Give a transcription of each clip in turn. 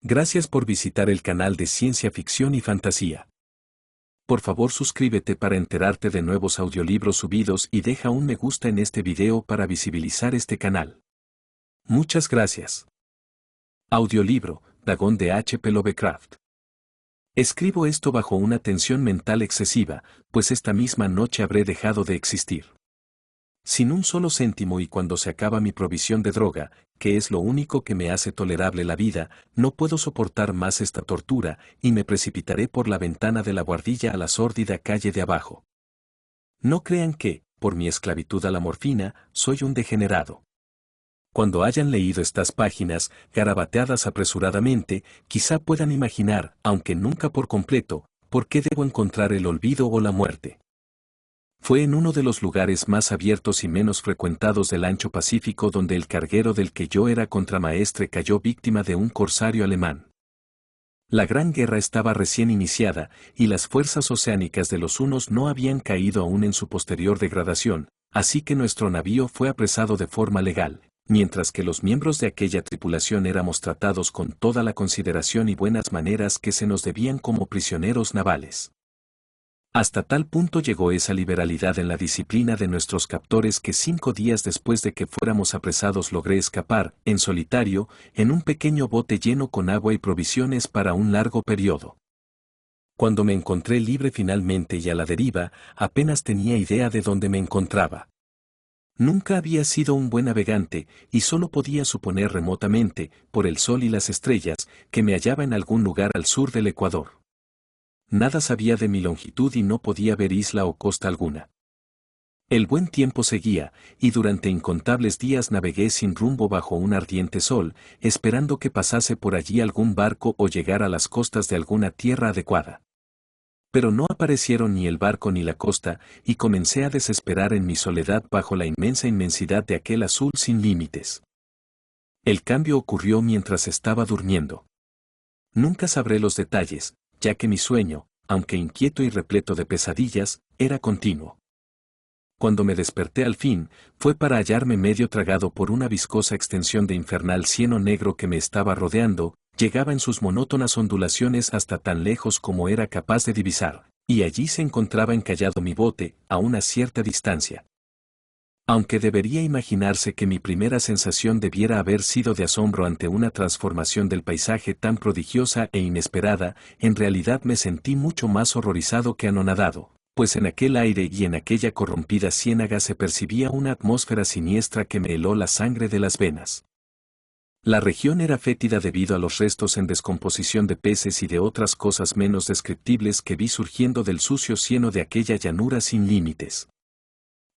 Gracias por visitar el canal de Ciencia Ficción y Fantasía. Por favor suscríbete para enterarte de nuevos audiolibros subidos y deja un me gusta en este video para visibilizar este canal. Muchas gracias. Audiolibro, Dagon de H.P. Lovecraft. Escribo esto bajo una tensión mental excesiva, pues esta misma noche habré dejado de existir. Sin un solo céntimo y cuando se acaba mi provisión de droga, que es lo único que me hace tolerable la vida, no puedo soportar más esta tortura y me precipitaré por la ventana de la buhardilla a la sórdida calle de abajo. No crean que, por mi esclavitud a la morfina, soy un degenerado. Cuando hayan leído estas páginas, garabateadas apresuradamente, quizá puedan imaginar, aunque nunca por completo, por qué debo encontrar el olvido o la muerte. Fue en uno de los lugares más abiertos y menos frecuentados del ancho Pacífico donde el carguero del que yo era contramaestre cayó víctima de un corsario alemán. La Gran Guerra estaba recién iniciada, y las fuerzas oceánicas de los hunos no habían caído aún en su posterior degradación, así que nuestro navío fue apresado de forma legal, mientras que los miembros de aquella tripulación éramos tratados con toda la consideración y buenas maneras que se nos debían como prisioneros navales. Hasta tal punto llegó esa liberalidad en la disciplina de nuestros captores que 5 días después de que fuéramos apresados logré escapar, en solitario, en un pequeño bote lleno con agua y provisiones para un largo periodo. Cuando me encontré libre finalmente y a la deriva, apenas tenía idea de dónde me encontraba. Nunca había sido un buen navegante, y solo podía suponer remotamente, por el sol y las estrellas, que me hallaba en algún lugar al sur del Ecuador. Nada sabía de mi longitud y no podía ver isla o costa alguna. El buen tiempo seguía, y durante incontables días navegué sin rumbo bajo un ardiente sol, esperando que pasase por allí algún barco o llegara a las costas de alguna tierra adecuada. Pero no aparecieron ni el barco ni la costa, y comencé a desesperar en mi soledad bajo la inmensa inmensidad de aquel azul sin límites. El cambio ocurrió mientras estaba durmiendo. Nunca sabré los detalles, ya que mi sueño, aunque inquieto y repleto de pesadillas, era continuo. Cuando me desperté al fin, fue para hallarme medio tragado por una viscosa extensión de infernal cieno negro que me estaba rodeando, llegaba en sus monótonas ondulaciones hasta tan lejos como era capaz de divisar, y allí se encontraba encallado mi bote, a una cierta distancia. Aunque debería imaginarse que mi primera sensación debiera haber sido de asombro ante una transformación del paisaje tan prodigiosa e inesperada, en realidad me sentí mucho más horrorizado que anonadado, pues en aquel aire y en aquella corrompida ciénaga se percibía una atmósfera siniestra que me heló la sangre de las venas. La región era fétida debido a los restos en descomposición de peces y de otras cosas menos descriptibles que vi surgiendo del sucio cieno de aquella llanura sin límites.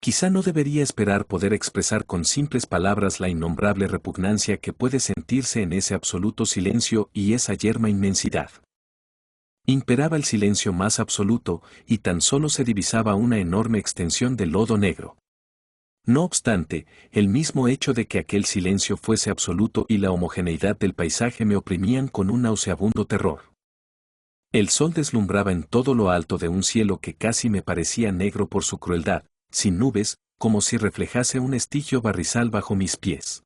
Quizá no debería esperar poder expresar con simples palabras la innombrable repugnancia que puede sentirse en ese absoluto silencio y esa yerma inmensidad. Imperaba el silencio más absoluto, y tan solo se divisaba una enorme extensión de lodo negro. No obstante, el mismo hecho de que aquel silencio fuese absoluto y la homogeneidad del paisaje me oprimían con un nauseabundo terror. El sol deslumbraba en todo lo alto de un cielo que casi me parecía negro por su crueldad, sin nubes, como si reflejase un estigio barrizal bajo mis pies.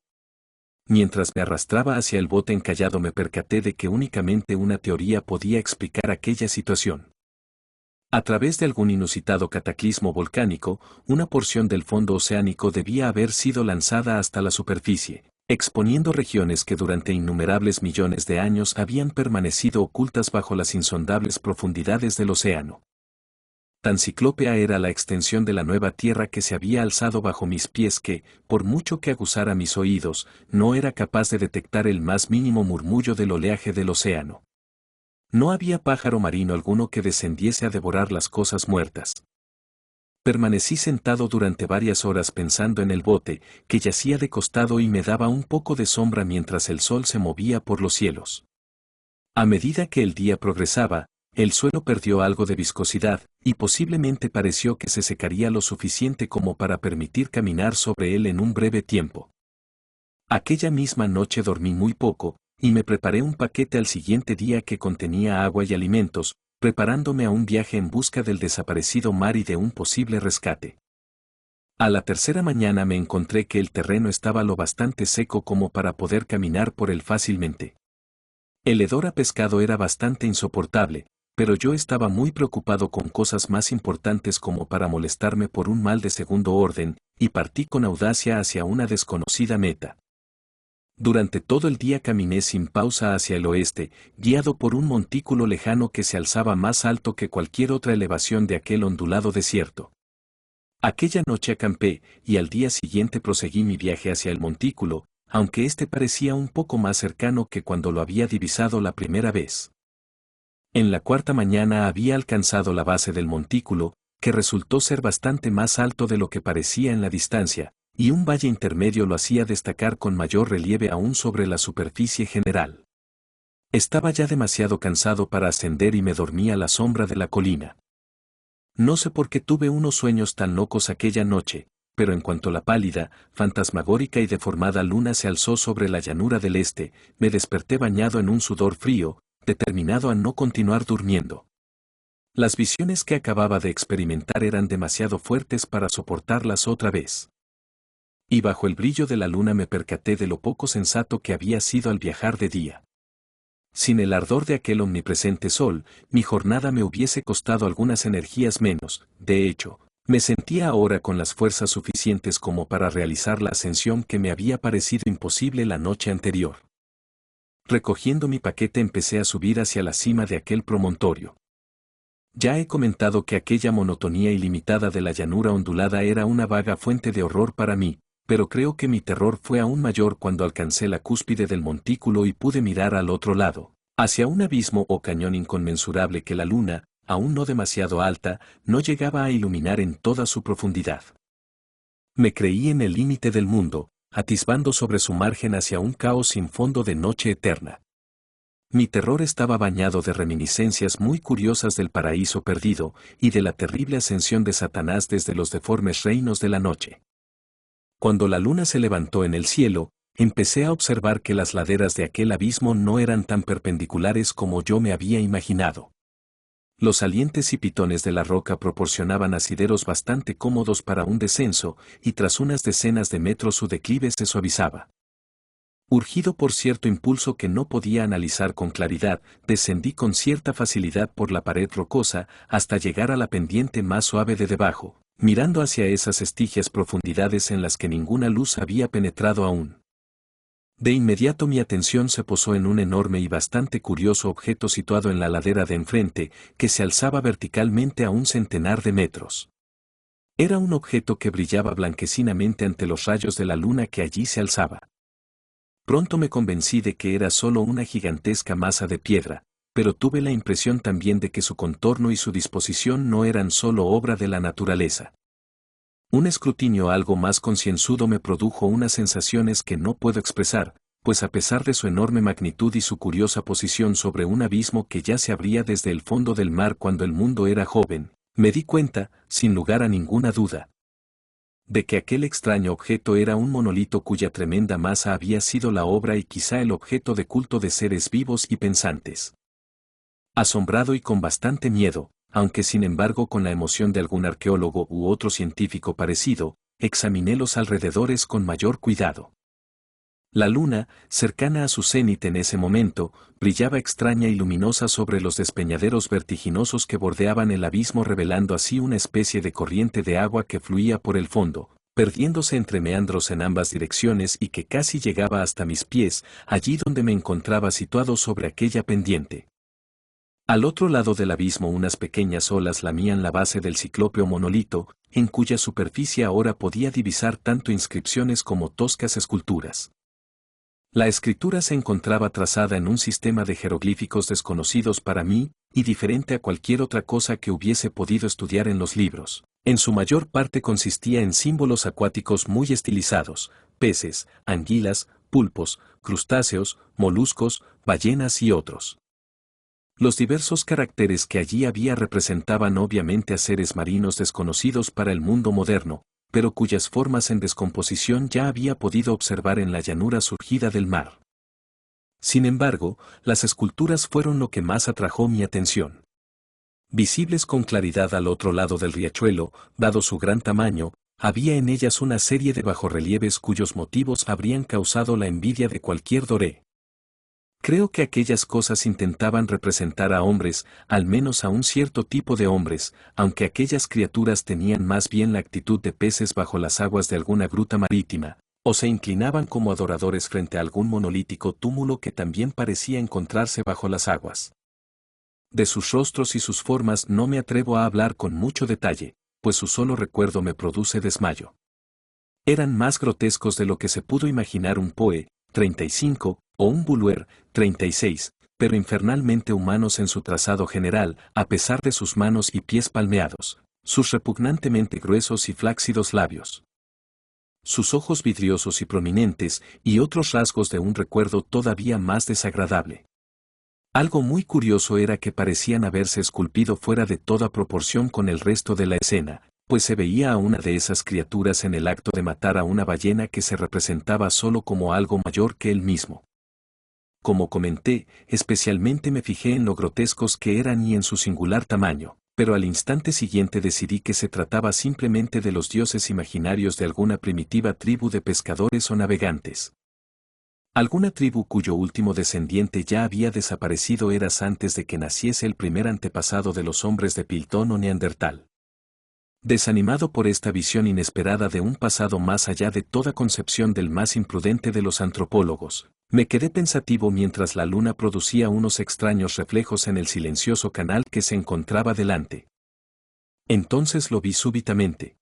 Mientras me arrastraba hacia el bote encallado me percaté de que únicamente una teoría podía explicar aquella situación. A través de algún inusitado cataclismo volcánico, una porción del fondo oceánico debía haber sido lanzada hasta la superficie, exponiendo regiones que durante innumerables millones de años habían permanecido ocultas bajo las insondables profundidades del océano. Tan ciclópea era la extensión de la nueva tierra que se había alzado bajo mis pies que, por mucho que aguzara mis oídos, no era capaz de detectar el más mínimo murmullo del oleaje del océano. No había pájaro marino alguno que descendiese a devorar las cosas muertas. Permanecí sentado durante varias horas pensando en el bote, que yacía de costado y me daba un poco de sombra mientras el sol se movía por los cielos. A medida que el día progresaba, el suelo perdió algo de viscosidad, y posiblemente pareció que se secaría lo suficiente como para permitir caminar sobre él en un breve tiempo. Aquella misma noche dormí muy poco, y me preparé un paquete al siguiente día que contenía agua y alimentos, preparándome a un viaje en busca del desaparecido mar y de un posible rescate. A la tercera mañana me encontré que el terreno estaba lo bastante seco como para poder caminar por él fácilmente. El hedor a pescado era bastante insoportable, pero yo estaba muy preocupado con cosas más importantes como para molestarme por un mal de segundo orden, y partí con audacia hacia una desconocida meta. Durante todo el día caminé sin pausa hacia el oeste, guiado por un montículo lejano que se alzaba más alto que cualquier otra elevación de aquel ondulado desierto. Aquella noche acampé, y al día siguiente proseguí mi viaje hacia el montículo, aunque este parecía un poco más cercano que cuando lo había divisado la primera vez. En la cuarta mañana había alcanzado la base del montículo, que resultó ser bastante más alto de lo que parecía en la distancia, y un valle intermedio lo hacía destacar con mayor relieve aún sobre la superficie general. Estaba ya demasiado cansado para ascender y me dormí a la sombra de la colina. No sé por qué tuve unos sueños tan locos aquella noche, pero en cuanto la pálida, fantasmagórica y deformada luna se alzó sobre la llanura del este, me desperté bañado en un sudor frío, determinado a no continuar durmiendo. Las visiones que acababa de experimentar eran demasiado fuertes para soportarlas otra vez. Y bajo el brillo de la luna me percaté de lo poco sensato que había sido al viajar de día. Sin el ardor de aquel omnipresente sol, mi jornada me hubiese costado algunas energías menos. De hecho, me sentía ahora con las fuerzas suficientes como para realizar la ascensión que me había parecido imposible la noche anterior. Recogiendo mi paquete empecé a subir hacia la cima de aquel promontorio. Ya he comentado que aquella monotonía ilimitada de la llanura ondulada era una vaga fuente de horror para mí, pero creo que mi terror fue aún mayor cuando alcancé la cúspide del montículo y pude mirar al otro lado, hacia un abismo o cañón inconmensurable que la luna, aún no demasiado alta, no llegaba a iluminar en toda su profundidad. Me creí en el límite del mundo, atisbando sobre su margen hacia un caos sin fondo de noche eterna. Mi terror estaba bañado de reminiscencias muy curiosas del paraíso perdido y de la terrible ascensión de Satanás desde los deformes reinos de la noche. Cuando la luna se levantó en el cielo, empecé a observar que las laderas de aquel abismo no eran tan perpendiculares como yo me había imaginado. Los salientes y pitones de la roca proporcionaban asideros bastante cómodos para un descenso, y tras unas decenas de metros su declive se suavizaba. Urgido por cierto impulso que no podía analizar con claridad, descendí con cierta facilidad por la pared rocosa hasta llegar a la pendiente más suave de debajo, mirando hacia esas estigias profundidades en las que ninguna luz había penetrado aún. De inmediato mi atención se posó en un enorme y bastante curioso objeto situado en la ladera de enfrente, que se alzaba verticalmente a un centenar de metros. Era un objeto que brillaba blanquecinamente ante los rayos de la luna que allí se alzaba. Pronto me convencí de que era solo una gigantesca masa de piedra, pero tuve la impresión también de que su contorno y su disposición no eran solo obra de la naturaleza. Un escrutinio algo más concienzudo me produjo unas sensaciones que no puedo expresar, pues a pesar de su enorme magnitud y su curiosa posición sobre un abismo que ya se abría desde el fondo del mar cuando el mundo era joven, me di cuenta, sin lugar a ninguna duda, de que aquel extraño objeto era un monolito cuya tremenda masa había sido la obra y quizá el objeto de culto de seres vivos y pensantes. Asombrado y con bastante miedo, aunque sin embargo con la emoción de algún arqueólogo u otro científico parecido, examiné los alrededores con mayor cuidado. La luna, cercana a su cenit en ese momento, brillaba extraña y luminosa sobre los despeñaderos vertiginosos que bordeaban el abismo, revelando así una especie de corriente de agua que fluía por el fondo, perdiéndose entre meandros en ambas direcciones y que casi llegaba hasta mis pies, allí donde me encontraba situado sobre aquella pendiente. Al otro lado del abismo unas pequeñas olas lamían la base del ciclópeo monolito, en cuya superficie ahora podía divisar tanto inscripciones como toscas esculturas. La escritura se encontraba trazada en un sistema de jeroglíficos desconocidos para mí, y diferente a cualquier otra cosa que hubiese podido estudiar en los libros. En su mayor parte consistía en símbolos acuáticos muy estilizados: peces, anguilas, pulpos, crustáceos, moluscos, ballenas y otros. Los diversos caracteres que allí había representaban obviamente a seres marinos desconocidos para el mundo moderno, pero cuyas formas en descomposición ya había podido observar en la llanura surgida del mar. Sin embargo, las esculturas fueron lo que más atrajo mi atención. Visibles con claridad al otro lado del riachuelo, dado su gran tamaño, había en ellas una serie de bajorrelieves cuyos motivos habrían causado la envidia de cualquier doré. Creo que aquellas cosas intentaban representar a hombres, al menos a un cierto tipo de hombres, aunque aquellas criaturas tenían más bien la actitud de peces bajo las aguas de alguna gruta marítima, o se inclinaban como adoradores frente a algún monolítico túmulo que también parecía encontrarse bajo las aguas. De sus rostros y sus formas no me atrevo a hablar con mucho detalle, pues su solo recuerdo me produce desmayo. Eran más grotescos de lo que se pudo imaginar un Poe, 35, o un Bulwer, 36, pero infernalmente humanos en su trazado general, a pesar de sus manos y pies palmeados, sus repugnantemente gruesos y flácidos labios, sus ojos vidriosos y prominentes, y otros rasgos de un recuerdo todavía más desagradable. Algo muy curioso era que parecían haberse esculpido fuera de toda proporción con el resto de la escena, pues se veía a una de esas criaturas en el acto de matar a una ballena que se representaba solo como algo mayor que él mismo. Como comenté, especialmente me fijé en lo grotescos que eran y en su singular tamaño, pero al instante siguiente decidí que se trataba simplemente de los dioses imaginarios de alguna primitiva tribu de pescadores o navegantes. Alguna tribu cuyo último descendiente ya había desaparecido eras antes de que naciese el primer antepasado de los hombres de Piltón o Neandertal. Desanimado por esta visión inesperada de un pasado más allá de toda concepción del más imprudente de los antropólogos, me quedé pensativo mientras la luna producía unos extraños reflejos en el silencioso canal que se encontraba delante. Entonces lo vi súbitamente.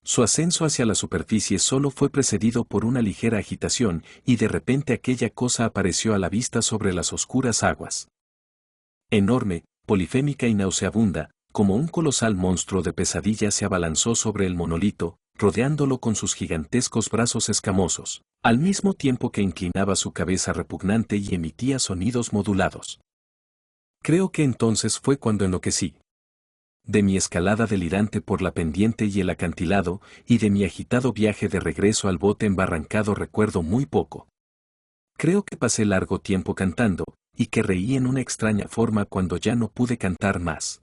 Su ascenso hacia la superficie solo fue precedido por una ligera agitación, y de repente aquella cosa apareció a la vista sobre las oscuras aguas. Enorme, polifémica y nauseabunda, como un colosal monstruo de pesadilla se abalanzó sobre el monolito, rodeándolo con sus gigantescos brazos escamosos, al mismo tiempo que inclinaba su cabeza repugnante y emitía sonidos modulados. Creo que entonces fue cuando enloquecí. De mi escalada delirante por la pendiente y el acantilado, y de mi agitado viaje de regreso al bote embarrancado recuerdo muy poco. Creo que pasé largo tiempo cantando, y que reí en una extraña forma cuando ya no pude cantar más.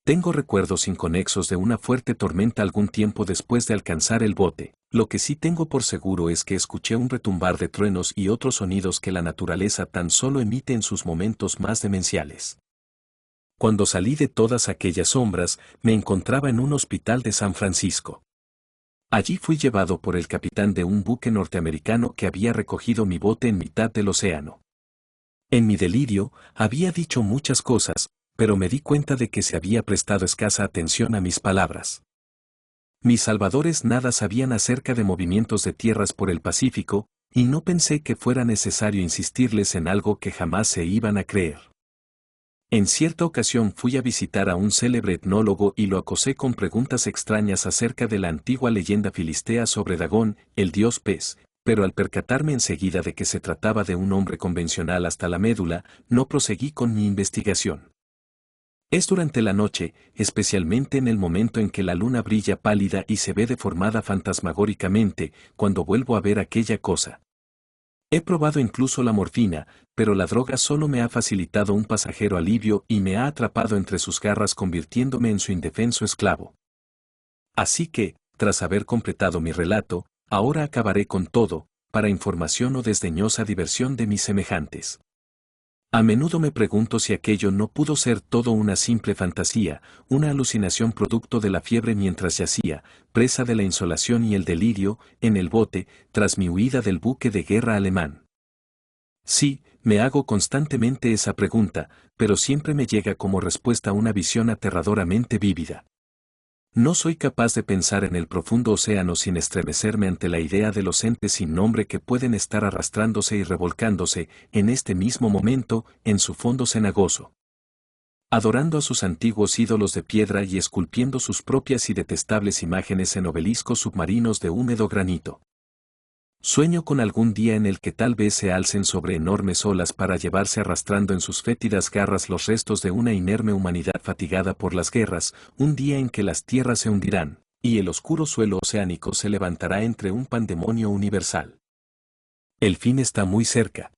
Tengo recuerdos inconexos de una fuerte tormenta algún tiempo después de alcanzar el bote. Lo que sí tengo por seguro es que escuché un retumbar de truenos y otros sonidos que la naturaleza tan solo emite en sus momentos más demenciales. Cuando salí de todas aquellas sombras, me encontraba en un hospital de San Francisco. Allí fui llevado por el capitán de un buque norteamericano que había recogido mi bote en mitad del océano. En mi delirio, había dicho muchas cosas, pero me di cuenta de que se había prestado escasa atención a mis palabras. Mis salvadores nada sabían acerca de movimientos de tierras por el Pacífico, y no pensé que fuera necesario insistirles en algo que jamás se iban a creer. En cierta ocasión fui a visitar a un célebre etnólogo y lo acosé con preguntas extrañas acerca de la antigua leyenda filistea sobre Dagón, el dios pez, pero al percatarme enseguida de que se trataba de un hombre convencional hasta la médula, no proseguí con mi investigación. Es durante la noche, especialmente en el momento en que la luna brilla pálida y se ve deformada fantasmagóricamente, cuando vuelvo a ver aquella cosa. He probado incluso la morfina, pero la droga solo me ha facilitado un pasajero alivio y me ha atrapado entre sus garras convirtiéndome en su indefenso esclavo. Así que, tras haber completado mi relato, ahora acabaré con todo, para información o desdeñosa diversión de mis semejantes. A menudo me pregunto si aquello no pudo ser todo una simple fantasía, una alucinación producto de la fiebre mientras yacía, presa de la insolación y el delirio, en el bote, tras mi huida del buque de guerra alemán. Sí, me hago constantemente esa pregunta, pero siempre me llega como respuesta una visión aterradoramente vívida. No soy capaz de pensar en el profundo océano sin estremecerme ante la idea de los entes sin nombre que pueden estar arrastrándose y revolcándose, en este mismo momento, en su fondo cenagoso. Adorando a sus antiguos ídolos de piedra y esculpiendo sus propias y detestables imágenes en obeliscos submarinos de húmedo granito. Sueño con algún día en el que tal vez se alcen sobre enormes olas para llevarse arrastrando en sus fétidas garras los restos de una inerme humanidad fatigada por las guerras, un día en que las tierras se hundirán, y el oscuro suelo oceánico se levantará entre un pandemonio universal. El fin está muy cerca.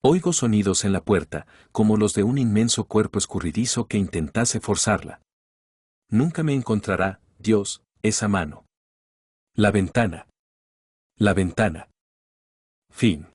Oigo sonidos en la puerta, como los de un inmenso cuerpo escurridizo que intentase forzarla. Nunca me encontrará, Dios, esa mano. La ventana. La ventana. Fin.